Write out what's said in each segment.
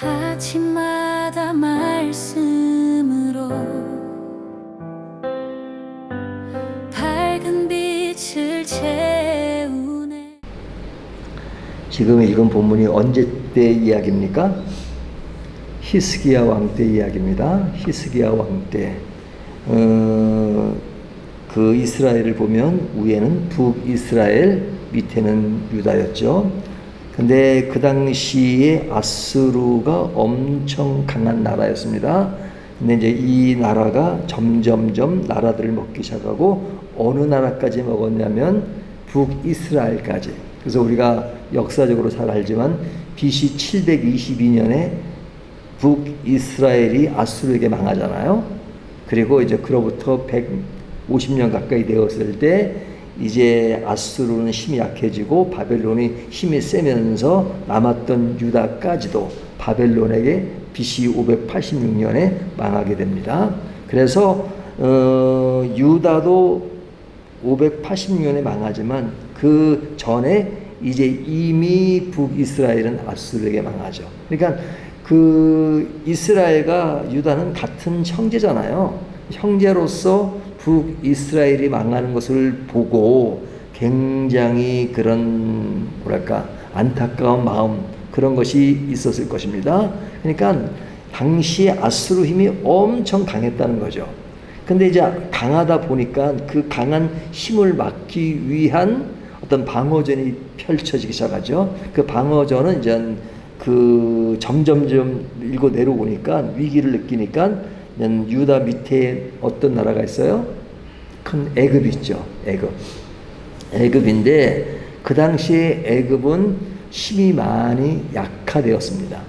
아침마다 말씀으로 밝은 빛을 채우네. 지금 읽은 본문이 언제 때 이야기입니까? 히스기야 왕 때 이야기입니다. 히스기야 왕 때. 그 이스라엘을 보면 위에는 북이스라엘, 밑에는 유다였죠. 근데 그 당시에 아수르가 엄청 강한 나라였습니다. 근데 이제 이 나라가 점점점 나라들을 먹기 시작하고 어느 나라까지 먹었냐면 북이스라엘까지. 그래서 우리가 역사적으로 잘 알지만 BC 722년에 북이스라엘이 아수르에게 망하잖아요. 그리고 이제 그로부터 150년 가까이 되었을 때 이제 아수르는 힘이 약해지고 바벨론이 힘이 세면서 남았던 유다까지도 바벨론에게 BC 586년에 망하게 됩니다. 그래서 유다도 586년에 망하지만 그 전에 이제 이미 북이스라엘은 아수르에게 망하죠. 그러니까 그 이스라엘과 유다는 같은 형제잖아요. 형제로서 북이스라엘이 망하는 것을 보고 굉장히 그런 뭐랄까 안타까운 마음, 그런 것이 있었을 것입니다. 그러니까 당시에 아수르 힘이 엄청 강했다는 거죠. 근데 이제 강하다 보니까 그 강한 힘을 막기 위한 어떤 방어전이 펼쳐지기 시작하죠. 그 방어전은 이제 그 점점점 밀고 내려오니까 위기를 느끼니까 유다 밑에 어떤 나라가 있어요? 큰 애굽이 있죠. 애굽인데 그 당시에 애굽은 힘이 많이 약화되었습니다.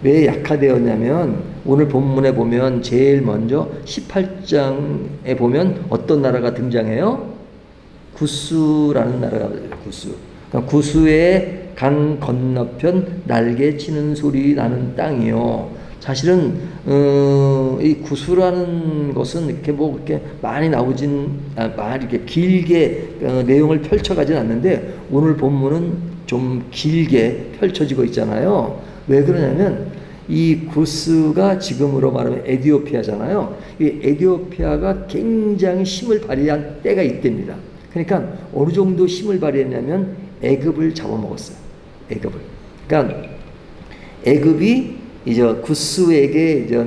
왜 약화되었냐면 오늘 본문에 보면 제일 먼저 18장에 보면 어떤 나라가 등장해요? 구스라는 나라가 등장해요. 구스. 그러니까 구스의 강 건너편 날개 치는 소리 나는 땅이요. 사실은 이 구스라는 것은 이렇게 뭐 이렇게 많이 나오진 많이 이렇게 길게 내용을 펼쳐가진 않는데 오늘 본문은 좀 길게 펼쳐지고 있잖아요. 왜 그러냐면 이 구스가 지금으로 말하면 에티오피아잖아요. 이 에티오피아가 굉장히 힘을 발휘한 때가 이때입니다. 그러니까 어느 정도 힘을 발휘했냐면 애굽을 잡아먹었어요. 애굽을. 그러니까 애굽이 이제 구스에게 이제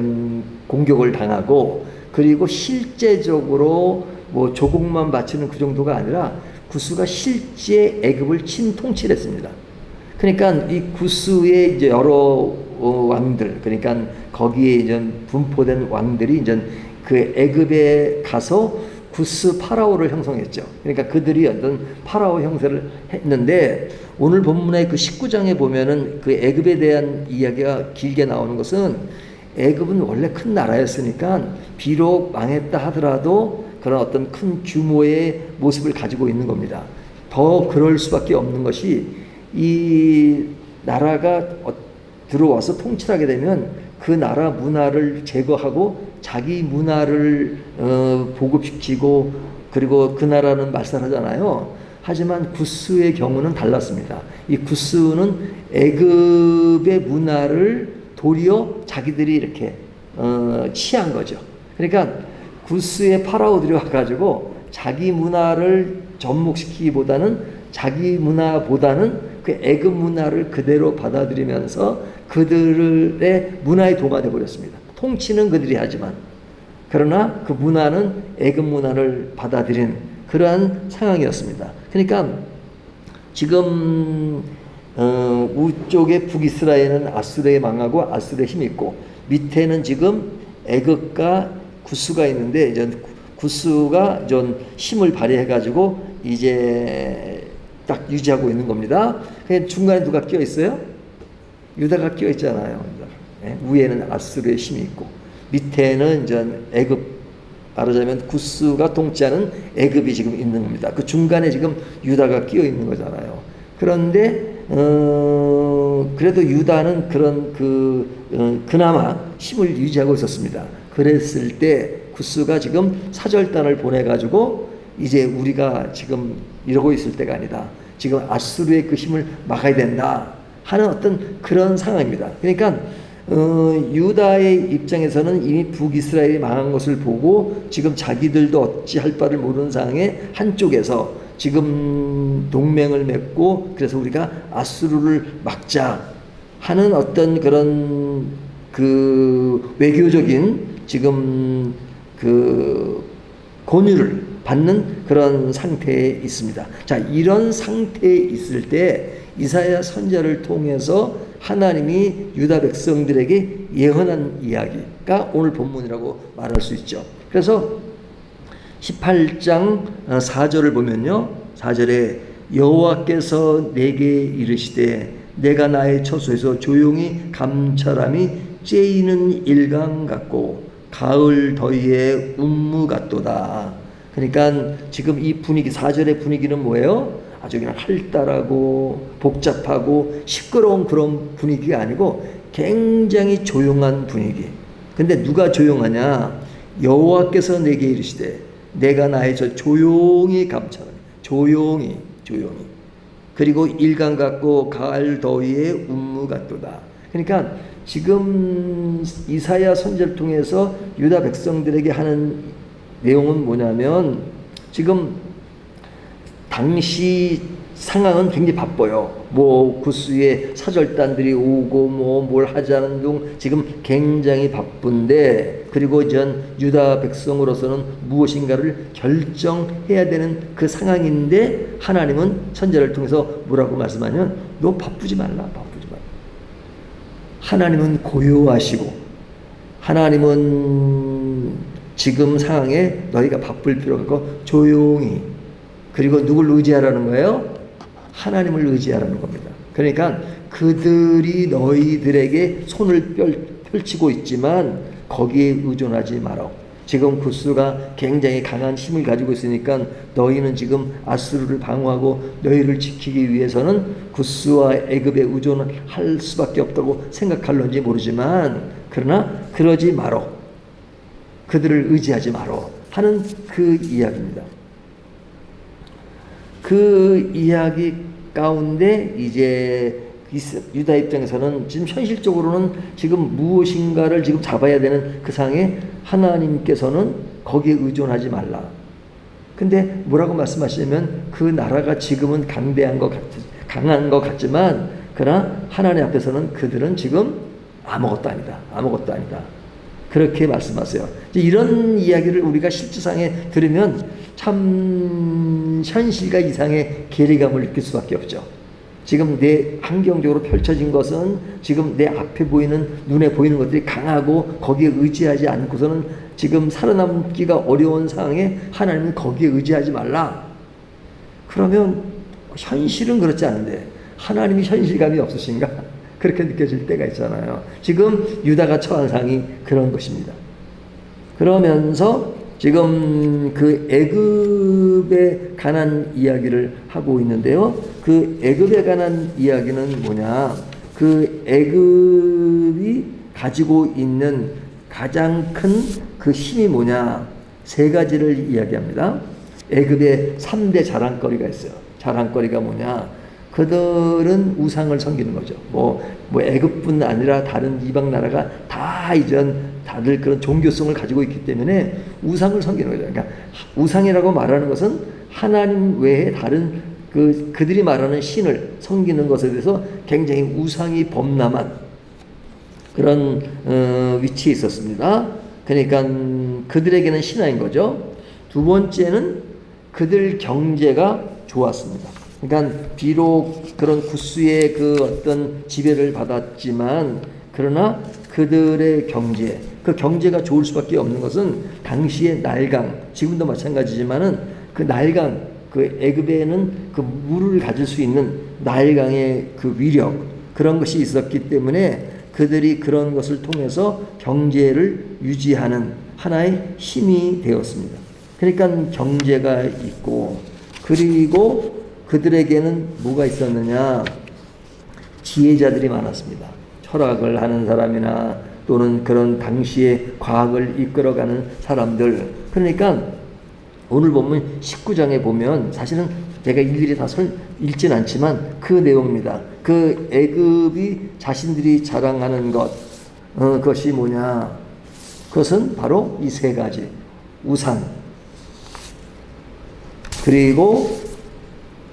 공격을 당하고 그리고 실제적으로 뭐 조국만 바치는 그 정도가 아니라 구스가 실제 애굽을 침통치를 했습니다. 그러니까 이 구스의 이제 여러 왕들, 그러니까 거기에 이제 분포된 왕들이 이제 그 애굽에 가서 구스 파라오를 형성했죠. 그러니까 그들이 어떤 파라오 형세를 했는데 오늘 본문의 그 19장에 보면은 그 애굽에 대한 이야기가 길게 나오는 것은 애굽은 원래 큰 나라였으니까 비록 망했다 하더라도 그런 어떤 큰 규모의 모습을 가지고 있는 겁니다. 더 그럴 수밖에 없는 것이 이 나라가 들어와서 통치하게 되면 그 나라 문화를 제거하고 자기 문화를 보급시키고 그리고 그 나라는 말살하잖아요. 하지만 구스의 경우는 달랐습니다. 이 구스는 애굽의 문화를 도리어 자기들이 이렇게 취한 거죠. 그러니까 구스의 파라오들이 와가지고 자기 문화를 접목시키기보다는 자기 문화보다는 그 애굽 문화를 그대로 받아들이면서 그들의 문화에 동화되어 버렸습니다. 통치는 그들이 하지만 그러나 그 문화는 애굽 문화를 받아들인 그러한 상황이었습니다. 그러니까 지금 우쪽에 북이스라엘은 아수르에 망하고 아수르에 힘이 있고 밑에는 지금 애굽과 구스가 있는데 이제 구스가 좀 힘을 발휘해 가지고 이제 딱 유지하고 있는 겁니다. 중간에 누가 끼어 있어요? 유다가 끼어 있잖아요. 위에는 아수르의 힘이 있고 밑에는 이제 애굽, 말하자면 구스가 통치하는 애굽이 지금 있는 겁니다. 그 중간에 지금 유다가 끼어 있는 거잖아요. 그런데 그래도 유다는 그런 그나마 힘을 유지하고 있었습니다. 그랬을 때 구스가 지금 사절단을 보내가지고 이제 우리가 지금 이러고 있을 때가 아니다. 지금 아수르의 그 힘을 막아야 된다 하는 어떤 그런 상황입니다. 그러니까 유다의 입장에서는 이미 북이스라엘이 망한 것을 보고 지금 자기들도 어찌할 바를 모르는 상황에 한쪽에서 지금 동맹을 맺고 그래서 우리가 아수르를 막자 하는 어떤 그런 그 외교적인 지금 그 권유를 받는 그런 상태에 있습니다. 자, 이런 상태에 있을 때 이사야 선지자를 통해서 하나님이 유다 백성들에게 예언한 이야기가 오늘 본문이라고 말할 수 있죠. 그래서 18장 4절을 보면요. 4절에 여호와께서 내게 이르시되 내가 나의 처소에서 조용히 감찰함이 째이는 일강 같고 가을 더위의 운무 같도다. 그러니까 지금 이 분위기 4절의 분위기는 뭐예요? 아주 그냥 활달하고 복잡하고 시끄러운 그런 분위기가 아니고 굉장히 조용한 분위기. 근데 누가 조용하냐? 여호와께서 내게 이르시되 내가 나의 저 조용히 감찰하니 조용히 그리고 일강 같고 가을 더위의 운무 같도다. 그러니까 지금 이사야 선지자를 통해서 유다 백성들에게 하는 내용은 뭐냐면 지금 당시 상황은 굉장히 바빠요. 뭐 구스의 사절단들이 오고 뭐 뭘 하자는 둥 지금 굉장히 바쁜데 그리고 전 유다 백성으로서는 무엇인가를 결정해야 되는 그 상황인데 하나님은 선지자를 통해서 뭐라고 말씀하냐면 너 바쁘지 말라. 하나님은 고요하시고 하나님은 지금 상황에 너희가 바쁠 필요가 없고 조용히 그리고 누굴 의지하라는 거예요? 하나님을 의지하라는 겁니다. 그러니까 그들이 너희들에게 손을 펼치고 있지만 거기에 의존하지 마라. 지금 구스가 굉장히 강한 힘을 가지고 있으니까 너희는 지금 아수르를 방어하고 너희를 지키기 위해서는 구스와 애굽에 의존할 수밖에 없다고 생각할런지 모르지만 그러나 그러지 마라. 그들을 의지하지 마라 하는 그 이야기입니다. 그 이야기 가운데 이제 유다 입장에서는 지금 현실적으로는 지금 무엇인가를 지금 잡아야 되는 그 상황에 하나님께서는 거기에 의존하지 말라. 근데 뭐라고 말씀하시냐면 그 나라가 지금은 강한 것 같지만 그러나 하나님 앞에서는 그들은 지금 아무것도 아니다. 그렇게 말씀하세요. 이런 이야기를 우리가 실제상에 들으면 참 현실과 이상의 괴리감을 느낄 수밖에 없죠. 지금 내 환경적으로 펼쳐진 것은 지금 내 앞에 보이는 눈에 보이는 것들이 강하고 거기에 의지하지 않고서는 지금 살아남기가 어려운 상황에 하나님은 거기에 의지하지 말라. 그러면 현실은 그렇지 않은데 하나님이 현실감이 없으신가? 그렇게 느껴질 때가 있잖아요. 지금 유다가 처한 상황이 그런 것입니다. 그러면서 지금 그 애굽에 관한 이야기를 하고 있는데요. 그 애굽에 관한 이야기는 뭐냐? 그 애굽이 가지고 있는 가장 큰 그 힘이 뭐냐? 세 가지를 이야기합니다. 애굽에 3대 자랑거리가 있어요. 자랑거리가 뭐냐? 그들은 우상을 섬기는 거죠. 뭐 애굽뿐 아니라 다른 이방 나라가 다 이전 다들 그런 종교성을 가지고 있기 때문에 우상을 섬기는 거죠. 그러니까 우상이라고 말하는 것은 하나님 외에 다른 그들이 말하는 신을 섬기는 것에 대해서 굉장히 우상이 범람한 그런 위치에 있었습니다. 그러니까 그들에게는 신화인 거죠. 두 번째는 그들 경제가 좋았습니다. 그러니까 비록 그런 구스의 그 어떤 지배를 받았지만 그러나 그들의 경제, 그 경제가 좋을 수밖에 없는 것은 당시의 나일강, 지금도 마찬가지지만은 그 나일강, 그 애굽에는 그 물을 가질 수 있는 나일강의 그 위력 그런 것이 있었기 때문에 그들이 그런 것을 통해서 경제를 유지하는 하나의 힘이 되었습니다. 그러니까 경제가 있고 그리고 그들에게는 뭐가 있었느냐? 지혜자들이 많았습니다. 철학을 하는 사람이나 또는 그런 당시의 과학을 이끌어가는 사람들. 그러니까 오늘 보면 19장에 보면 사실은 제가 일일이 다 읽진 않지만 그 내용입니다. 그 애굽이 자신들이 자랑하는 것, 그것이 뭐냐? 그것은 바로 이 세 가지. 우상, 그리고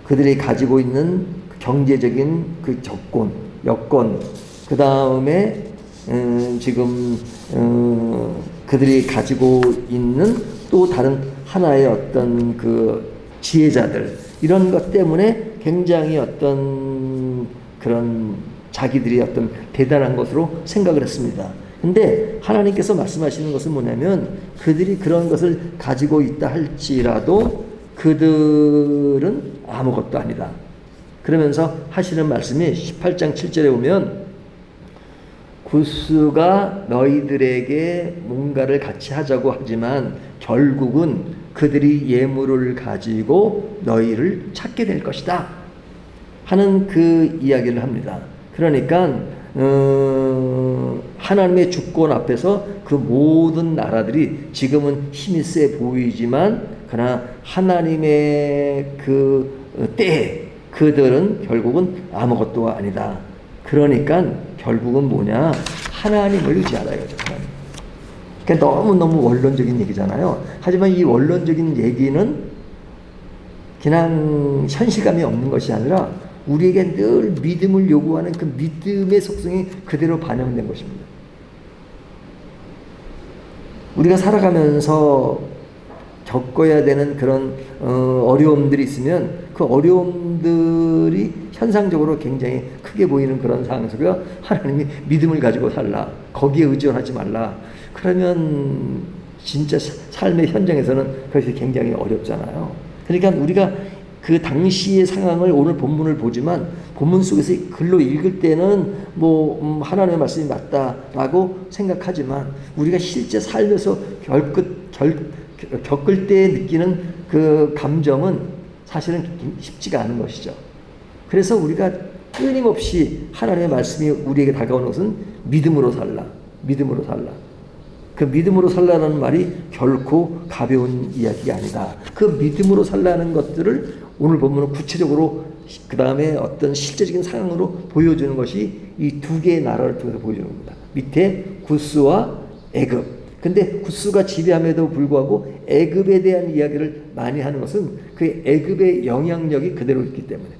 그들이 가지고 있는 경제적인 그 조건, 여건, 그 다음에 지금 그들이 가지고 있는 또 다른 하나의 어떤 그 지혜자들, 이런 것 때문에 굉장히 어떤 그런 자기들이 어떤 대단한 것으로 생각을 했습니다. 근데 하나님께서 말씀하시는 것은 뭐냐면 그들이 그런 것을 가지고 있다 할지라도 그들은 아무것도 아니다. 그러면서 하시는 말씀이 18장 7절에 보면 굿수가 너희들에게 뭔가를 같이 하자고 하지만 결국은 그들이 예물을 가지고 너희를 찾게 될 것이다 하는 그 이야기를 합니다. 그러니까 하나님의 주권 앞에서 그 모든 나라들이 지금은 힘이 세 보이지만 그러나 하나님의 그 때에 그들은 결국은 아무것도 아니다. 그러니까 결국은 뭐냐? 하나님을 의지하라 이거죠. 그러니까 너무너무 원론적인 얘기잖아요. 하지만 이 원론적인 얘기는 그냥 현실감이 없는 것이 아니라 우리에게 늘 믿음을 요구하는 그 믿음의 속성이 그대로 반영된 것입니다. 우리가 살아가면서 겪어야 되는 그런 어려움들이 있으면 그 어려움들이 현상적으로 굉장히 크게 보이는 그런 상황 속에서 하나님이 믿음을 가지고 살라, 거기에 의존하지 말라, 그러면 진짜 삶의 현장에서는 그것이 굉장히 어렵잖아요. 그러니까 우리가 그 당시의 상황을 오늘 본문을 보지만 본문 속에서 글로 읽을 때는 하나님의 말씀이 맞다라고 생각하지만 우리가 실제 삶에서 겪을 때 느끼는 그 감정은 사실은 쉽지가 않은 것이죠. 그래서 우리가 끊임없이 하나님의 말씀이 우리에게 다가오는 것은 믿음으로 살라, 믿음으로 살라. 그 믿음으로 살라는 말이 결코 가벼운 이야기가 아니다. 그 믿음으로 살라는 것들을 오늘 본문은 구체적으로 그 다음에 어떤 실제적인 상황으로 보여주는 것이 이 두 개의 나라를 통해서 보여주는 겁니다. 밑에 굿스와 애굽. 근데 굿스가 지배함에도 불구하고 애굽에 대한 이야기를 많이 하는 것은 그 애굽의 영향력이 그대로 있기 때문에.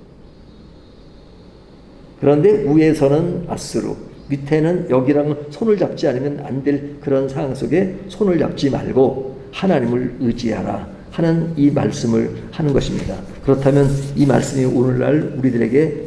그런데 위에서는 아수르, 밑에는 여기랑 손을 잡지 않으면 안 될 그런 상황 속에 손을 잡지 말고 하나님을 의지하라 하는 이 말씀을 하는 것입니다. 그렇다면 이 말씀이 오늘날 우리들에게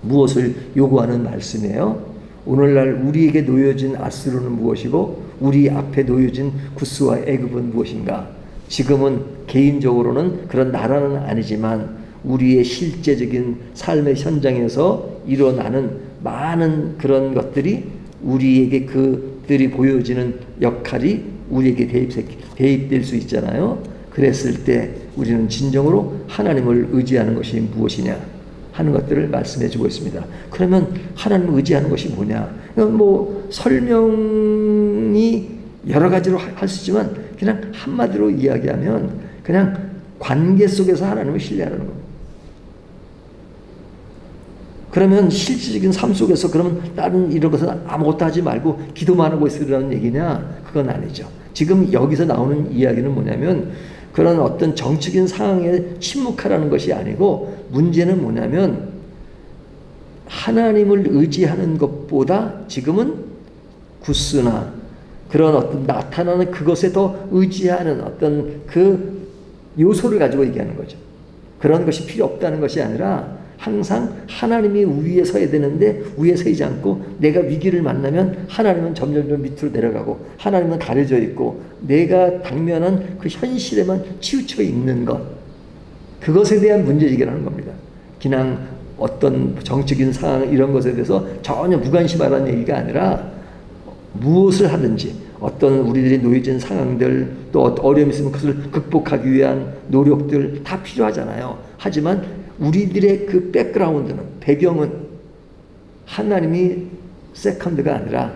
무엇을 요구하는 말씀이에요? 오늘날 우리에게 놓여진 아수르는 무엇이고 우리 앞에 놓여진 굿스와 애굽은 무엇인가? 지금은 개인적으로는 그런 나라는 아니지만 우리의 실제적인 삶의 현장에서 일어나는 많은 그런 것들이 우리에게 그들이 보여지는 역할이 우리에게 대입될 수 있잖아요. 그랬을 때 우리는 진정으로 하나님을 의지하는 것이 무엇이냐 하는 것들을 말씀해 주고 있습니다. 그러면 하나님을 의지하는 것이 뭐냐? 설명이 여러 가지로 할 수 있지만 그냥 한마디로 이야기하면 그냥 관계 속에서 하나님을 신뢰하는 겁니다. 그러면 실질적인 삶 속에서 그러면 다른 이런 것은 아무것도 하지 말고 기도만 하고 있으라는 얘기냐? 그건 아니죠. 지금 여기서 나오는 이야기는 뭐냐면 그런 어떤 정치적인 상황에 침묵하라는 것이 아니고 문제는 뭐냐면 하나님을 의지하는 것보다 지금은 굿스나 그런 어떤 나타나는 그것에 더 의지하는 어떤 그 요소를 가지고 얘기하는 거죠. 그런 것이 필요 없다는 것이 아니라 항상 하나님이 위에 서야 되는데 위에 서지 않고 내가 위기를 만나면 하나님은 점점 밑으로 내려가고 하나님은 가려져 있고 내가 당면한 그 현실에만 치우쳐 있는 것, 그것에 대한 문제제기라는 겁니다. 그냥 어떤 정치적인 상황 이런 것에 대해서 전혀 무관심하라는 얘기가 아니라 무엇을 하든지 어떤 우리들이 놓여진 상황들 또 어려움이 있으면 그것을 극복하기 위한 노력들 다 필요하잖아요. 하지만 우리들의 그 백그라운드는 배경은 하나님이 세컨드가 아니라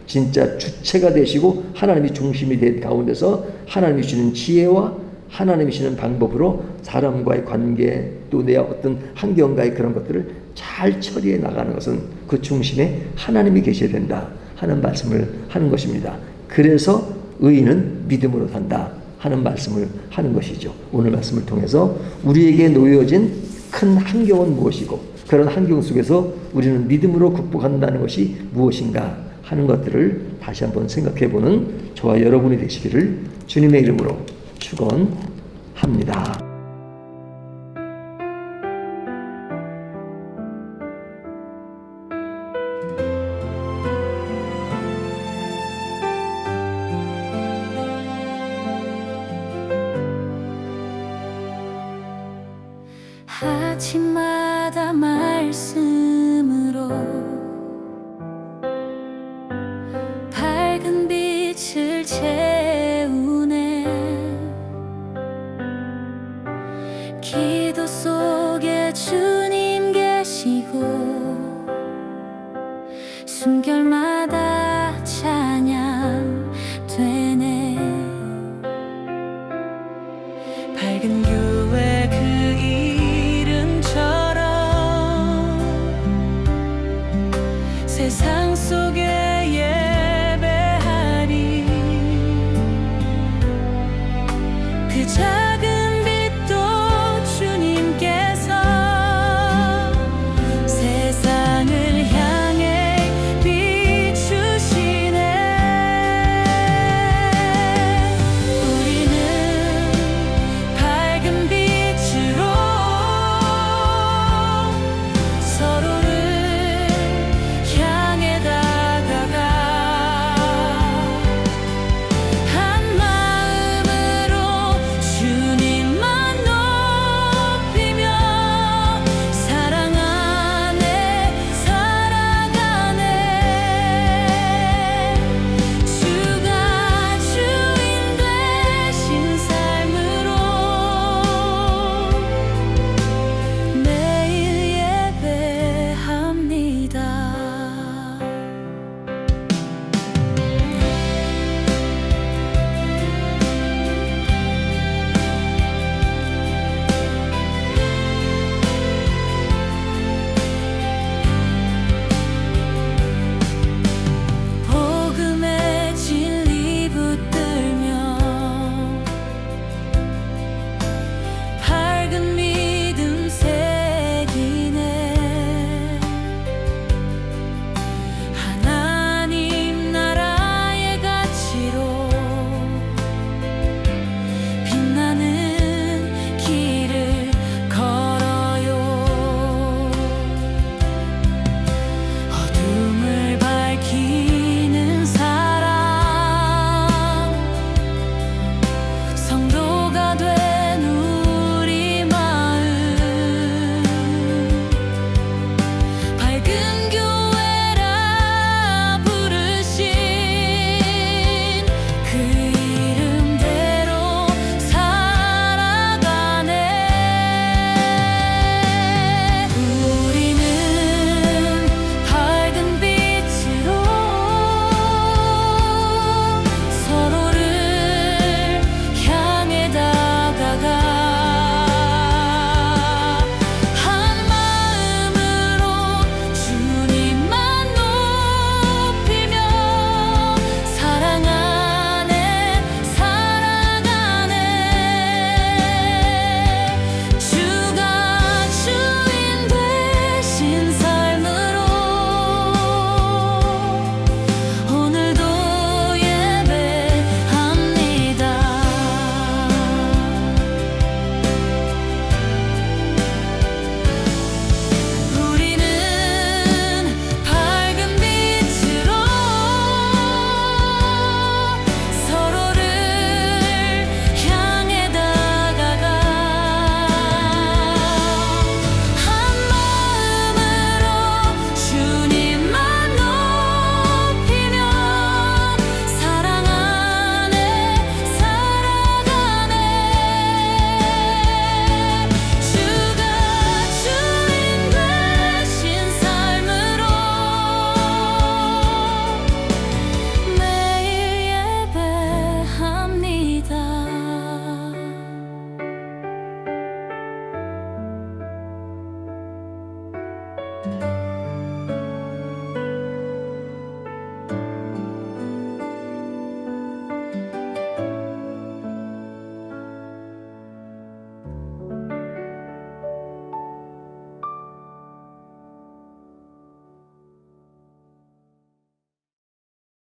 진짜 주체가 되시고 하나님이 중심이 된 가운데서 하나님이 주시는 지혜와 하나님이 주시는 방법으로 사람과의 관계 또 내 어떤 환경과의 그런 것들을 잘 처리해 나가는 것은 그 중심에 하나님이 계셔야 된다 하는 말씀을 하는 것입니다. 그래서 의인은 믿음으로 산다 하는 말씀을 하는 것이죠. 오늘 말씀을 통해서 우리에게 놓여진 큰 환경은 무엇이고 그런 환경 속에서 우리는 믿음으로 극복한다는 것이 무엇인가 하는 것들을 다시 한번 생각해보는 저와 여러분이 되시기를 주님의 이름으로 축원합니다. 아침마다 말씀으로 밝은 빛을 채